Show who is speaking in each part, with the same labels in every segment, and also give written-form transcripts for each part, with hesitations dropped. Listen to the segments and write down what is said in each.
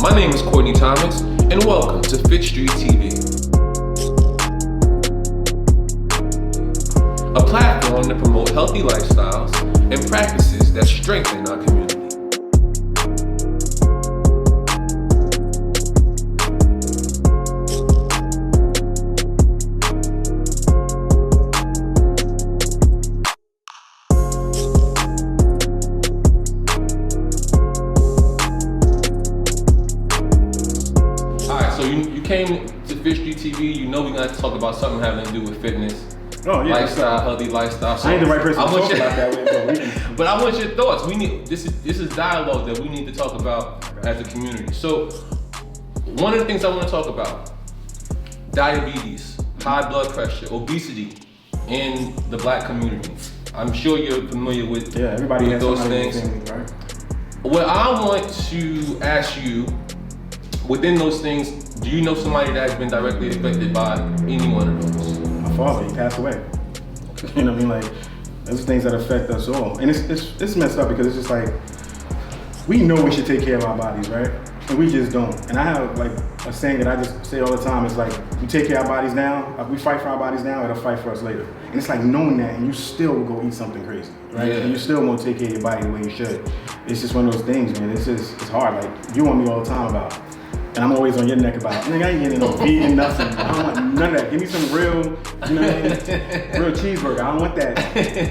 Speaker 1: My name is Courtney Thomas, and welcome to FITSTREET TV, a platform to promote healthy lifestyles and practices that strengthen our community. You came to FITSTREET TV, you know we're going to talk about something having to do with fitness, lifestyle, healthy lifestyle. So
Speaker 2: I ain't the right person to talk about that with,
Speaker 1: but I want your thoughts. We need this is dialogue that we need to talk about as a community. So one of the things I want to talk about, diabetes, high blood pressure, obesity in the Black community. I'm sure you're familiar with,
Speaker 2: everybody has
Speaker 1: those things.
Speaker 2: Right?
Speaker 1: What I want to ask you, within those things, do you know somebody that has been directly affected by any one of those?
Speaker 2: My father, he passed away. You know what I mean? Like, those things that affect us all. And it's messed up because it's just like, we know we should take care of our bodies, right? And we just don't. And I have like a saying that I just say all the time. It's like, we take care of our bodies now, if we fight for our bodies now, it'll fight for us later. And it's like knowing that, and you still will go eat something crazy, right?
Speaker 1: Yeah.
Speaker 2: And you still won't take care of your body the way you should. It's just one of those things, man. It's hard. Like, you want me all the time about, and I'm always on your neck about, I ain't getting no vegan nothing. I don't want none of that. Give me some real, you know what I mean? Real cheeseburger. I don't want that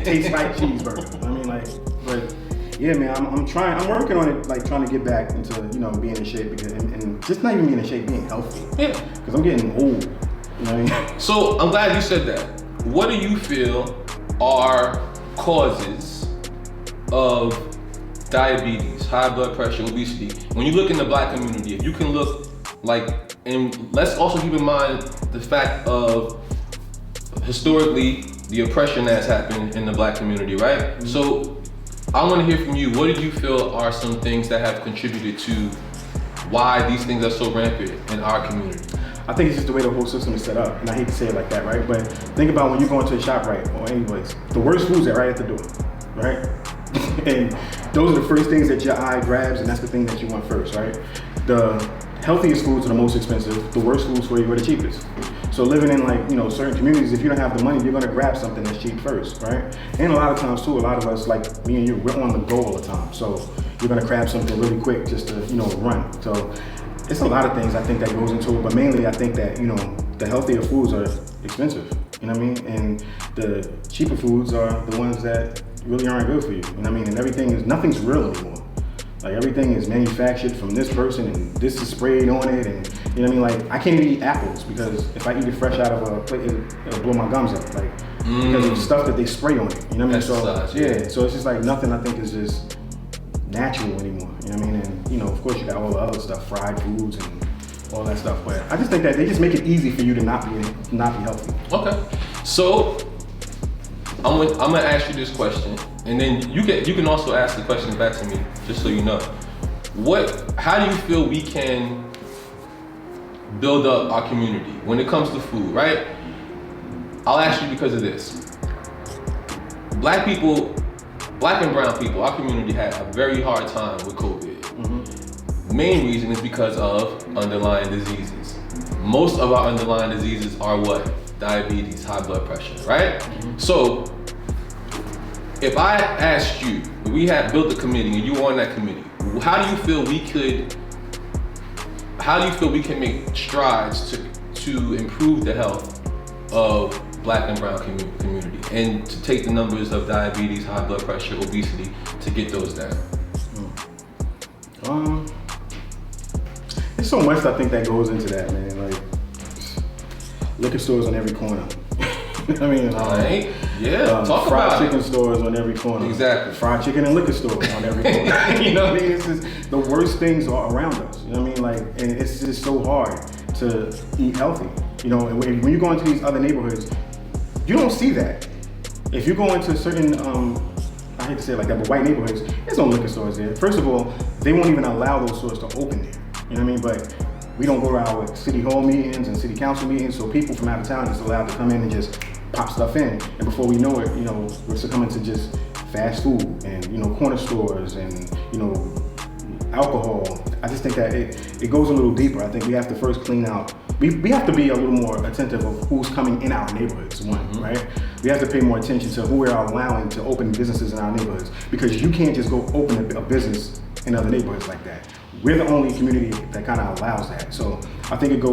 Speaker 2: taste like cheeseburger. I mean, like, but yeah, man, I'm working on it, like trying to get back into, being in shape because, and just not even being in shape, being healthy.
Speaker 1: Yeah.
Speaker 2: Because I'm getting old, you know what I mean?
Speaker 1: So I'm glad you said that. What do you feel are causes of diabetes, high blood pressure, obesity? When you look in the Black community, if you can look like, and let's also keep in mind the fact of historically the oppression that's happened in the Black community, right? Mm-hmm. So I want to hear from you. What do you feel are some things that have contributed to why these things are so rampant in our community?
Speaker 2: I think it's just the way the whole system is set up, and I hate to say it like that, right? But think about when you go into a shop, right, or any place, the worst foods are right at the door, right? And those are the first things that your eye grabs, and that's the thing that you want first, right? The healthiest foods are the most expensive. The worst foods for you are the cheapest. So living in certain communities, if you don't have the money, you're gonna grab something that's cheap first, right? And a lot of times too, a lot of us, like me and you, we're on the go all the time. So you're gonna grab something really quick just to, run. So it's a lot of things I think that goes into it, but mainly I think that, the healthier foods are expensive, you know what I mean? And the cheaper foods are the ones that really aren't good for you, you know what I mean? And nothing's real anymore. Like, everything is manufactured from this person, and this is sprayed on it, and you know what I mean? Like, I can't even eat apples because if I eat it fresh out of a plate, it'll blow my gums up, like, because of the stuff that they spray on it, you know what I mean? So it's just like nothing I think is just natural anymore, you know what I mean? And of course you got all the other stuff, fried foods and all that stuff, but I just think that they just make it easy for you to not be healthy.
Speaker 1: Okay, so I'm gonna ask you this question, and then you can also ask the question back to me, just so you know. How do you feel we can build up our community when it comes to food, right? I'll ask you because of this. Black and brown people, our community had a very hard time with COVID. Mm-hmm. The main reason is because of underlying diseases. Most of our underlying diseases are what? Diabetes, high blood pressure, right? Mm-hmm. So if I asked you, if we had built a committee and you were on that committee, how do you feel we can make strides to improve the health of Black and brown community and to take the numbers of diabetes, high blood pressure, obesity, to get those down?
Speaker 2: There's so much I think that goes into that, man. Like, liquor stores on every corner. I mean,
Speaker 1: talk
Speaker 2: fried
Speaker 1: about
Speaker 2: chicken
Speaker 1: it.
Speaker 2: Stores on every corner.
Speaker 1: Exactly.
Speaker 2: Fried chicken and liquor stores on every corner. You know what I mean? It's just, the worst things are around us. You know what I mean? Like, and it's just so hard to eat healthy. And when you go into these other neighborhoods, you don't see that. If you go into certain, I hate to say it like that, but white neighborhoods, there's no liquor stores there. First of all, they won't even allow those stores to open there. You know what I mean? But we don't go to our city hall meetings and city council meetings, so people from out of town is allowed to come in and just pop stuff in. And before we know it, we're succumbing to just fast food and, corner stores and, alcohol, I just think that it goes a little deeper. I think we have to first clean out. We have to be a little more attentive of who's coming in our neighborhoods, right? We have to pay more attention to who we're allowing to open businesses in our neighborhoods, because you can't just go open a business in other neighborhoods like that. We're the only community that kind of allows that. So I think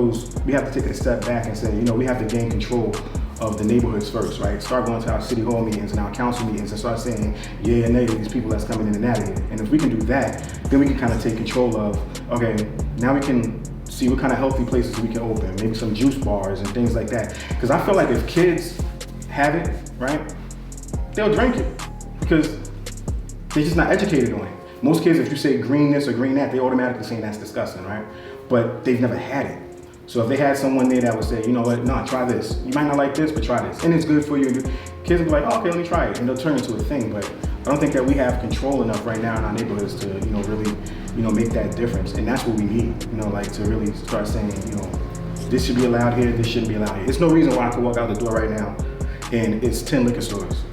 Speaker 2: we have to take a step back and say, we have to gain control of the neighborhoods first, right? Start going to our city hall meetings and our council meetings and start saying, yeah and nay to these people that's coming in and out of here. And if we can do that, then we can kind of take control of, okay, now we can see what kind of healthy places we can open, maybe some juice bars and things like that. Because I feel like if kids have it, right, they'll drink it because they're just not educated on it. Most kids, if you say green this or green that, they automatically saying that's disgusting, right? But they've never had it. So if they had someone there that would say, you know what, no, try this. You might not like this, but try this. And it's good for you. Kids will be like, oh, okay, let me try it. And they'll turn into a thing. But I don't think that we have control enough right now in our neighborhoods to, really, make that difference. And that's what we need, to really start saying, this should be allowed here, this shouldn't be allowed here. There's no reason why I could walk out the door right now and it's 10 liquor stores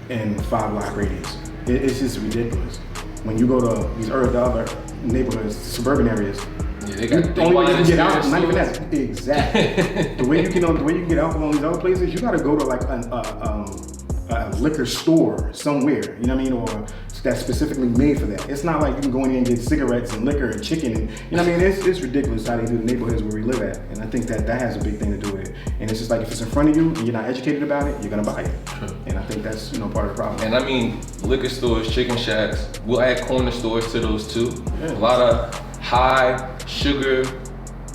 Speaker 2: in 5-block radius. It's just ridiculous. When you go to these other neighborhoods, suburban areas,
Speaker 1: they got
Speaker 2: the only way you can get out, not even that. Exactly. the way you can get alcohol in these other places, you got to go to like a liquor store somewhere. You know what I mean? Or that's specifically made for that. It's not like you can go in here and get cigarettes and liquor and chicken and It's ridiculous how they do the neighborhoods where we live at. And I think that has a big thing to do with it. And it's just like if it's in front of you and you're not educated about it, you're gonna buy it. True. And I think that's part of the problem.
Speaker 1: And liquor stores, chicken shacks, we'll add corner stores to those too. Yeah. A lot of high sugar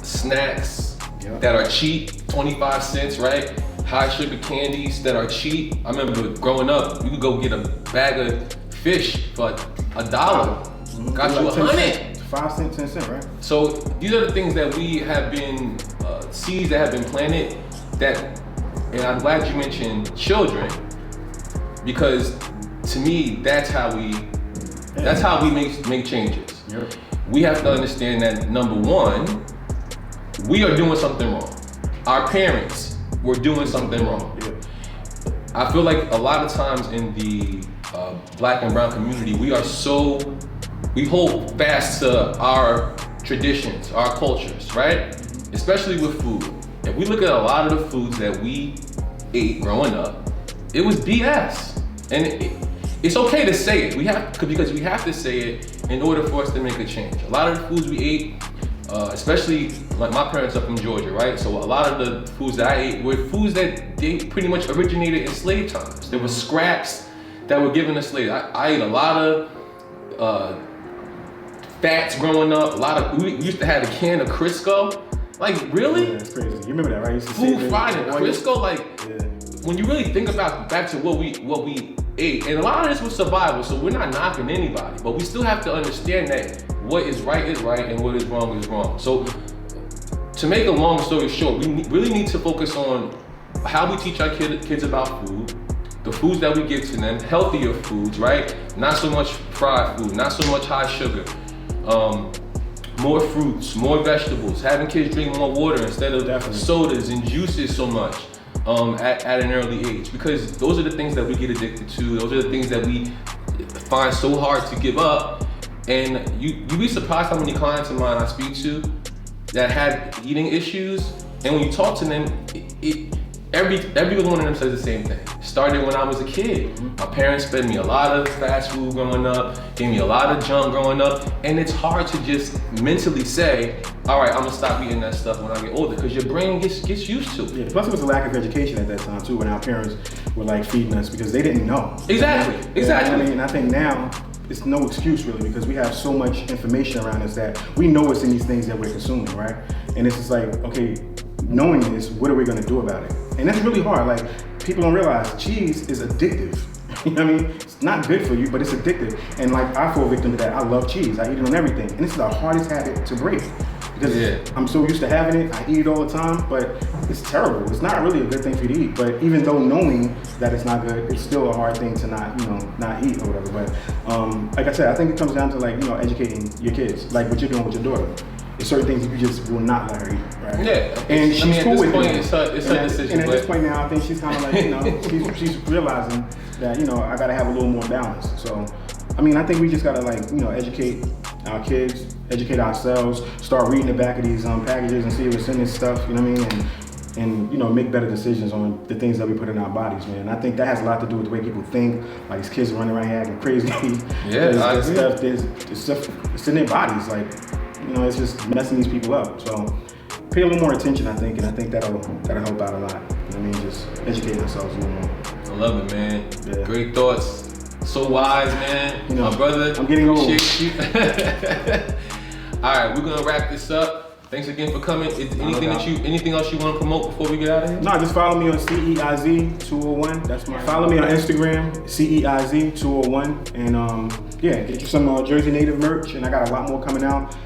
Speaker 1: snacks that are cheap, 25 cents, right? High sugar candies that are cheap. I remember growing up, you could go get a bag of fish for like $1. Got you 100.
Speaker 2: 5 cents, 10 cents, right?
Speaker 1: So these are the things that we have been, seeds that have been planted and I'm glad you mentioned children, because to me, that's how we make changes.
Speaker 2: Yep.
Speaker 1: We have to understand that number one, we are doing something wrong. Our parents were doing something wrong.
Speaker 2: Yeah.
Speaker 1: I feel like a lot of times in the Black and brown community, we hold fast to our traditions, our cultures, right? Especially with food. If we look at a lot of the foods that we ate growing up, it was BS. And it's okay to say it. Because we have to say it in order for us to make a change. A lot of the foods we ate, especially like my parents are from Georgia, right? So a lot of the foods that I ate were foods that they pretty much originated in slave times. There were scraps that were given to slaves. I ate a lot of fats growing up. We used to have a can of Crisco. Like, really?
Speaker 2: Yeah, that's crazy. You remember that, right?
Speaker 1: Food fried in Crisco? When you really think back to what we ate, and a lot of this was survival, so we're not knocking anybody, but we still have to understand that what is right and what is wrong is wrong. So to make a long story short, we really need to focus on how we teach our kids about food, the foods that we give to them, healthier foods, right? Not so much fried food, not so much high sugar. More fruits, more vegetables, having kids drink more water instead of sodas and juices so much at an early age, because those are the things that we get addicted to. Those are the things that we find so hard to give up. And you'd be surprised how many clients of mine I speak to that had eating issues, and when you talk to them, every one of them says the same thing. Started when I was a kid. My parents fed me a lot of fast food growing up, gave me a lot of junk growing up, and it's hard to just mentally say, all right, I'm gonna stop eating that stuff when I get older, because your brain gets used to it.
Speaker 2: Yeah, plus it was a lack of education at that time too, when our parents were like feeding us, because they didn't know.
Speaker 1: Exactly.
Speaker 2: And I think now, it's no excuse really, because we have so much information around us that we know what's in these things that we're consuming, right? And it's just like, okay, knowing this, what are we gonna do about it? And that's really hard. Like, people don't realize cheese is addictive. You know what I mean? It's not good for you, but it's addictive. And like, I fall victim to that. I love cheese. I eat it on everything. And it's the hardest habit to break, because I'm so used to having it. I eat it all the time, but it's terrible. It's not really a good thing for you to eat. But even though knowing that it's not good, it's still a hard thing to not eat or whatever. But like I said, I think it comes down to like, educating your kids, like what you're doing with your daughter. There's certain things you just will not let her eat, right?
Speaker 1: Yeah.
Speaker 2: And she's cool with it.
Speaker 1: It's her decision.
Speaker 2: And at this point now, I think she's kind of like, she's realizing that, I gotta have a little more balance. So, I mean, I think we just gotta like, educate our kids, educate ourselves, start reading the back of these packages and see what's in this stuff, you know what I mean? And you know, make better decisions on the things that we put in our bodies, man. And I think that has a lot to do with the way people think. Like these kids running around here acting crazy.
Speaker 1: Yeah,
Speaker 2: there's stuff, it's in their bodies. Like, you know, it's just messing these people up. So pay a little more attention, I think, and I think that'll help out a lot. You know what I mean? Just educate ourselves a little more.
Speaker 1: I love it, man.
Speaker 2: Yeah.
Speaker 1: Great thoughts. So wise, man.
Speaker 2: You know,
Speaker 1: my brother.
Speaker 2: I'm getting old.
Speaker 1: Appreciate you. All right, we're gonna wrap this up. Thanks again for coming. Anything else you want to promote before we get out of here?
Speaker 2: No, just follow me on CEIZ201. That's my. Follow me on Instagram, CEIZ201, and yeah, get you some Jersey Native merch. And I got a lot more coming out.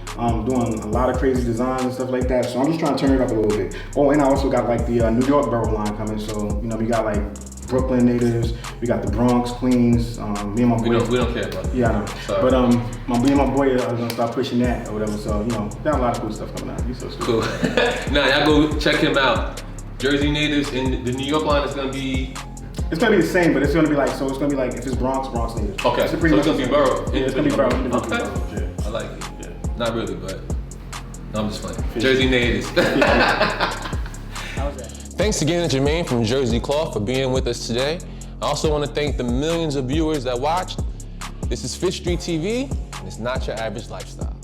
Speaker 2: Doing a lot of crazy designs and stuff like that. So I'm just trying to turn it up a little bit. Oh, and I also got like the New York borough line coming. So you know, we got like Brooklyn natives, we got the Bronx, Queens. Me and my boy.
Speaker 1: We don't care about that.
Speaker 2: Yeah, I know. Sorry. But me and my boy are gonna start pushing that or whatever. So you know, got a lot of cool stuff coming out. He's so stupid.
Speaker 1: Cool. Now y'all go check him out. Jersey Natives, and the New York line is gonna be.
Speaker 2: It's gonna be the same, but it's gonna be like, so it's gonna be like if it's Bronx natives.
Speaker 1: Okay.
Speaker 2: It's
Speaker 1: so it's gonna be borough.
Speaker 2: Yeah, it's gonna be borough.
Speaker 1: Okay.
Speaker 2: Yeah.
Speaker 1: I like it.
Speaker 2: Yeah.
Speaker 1: Not really, but no, I'm just playing. Jersey Natives. Thanks again to Jermaine from Jersey Cloth for being with us today. I also want to thank the millions of viewers that watched. This is FITSTREET TV, and it's not your average lifestyle.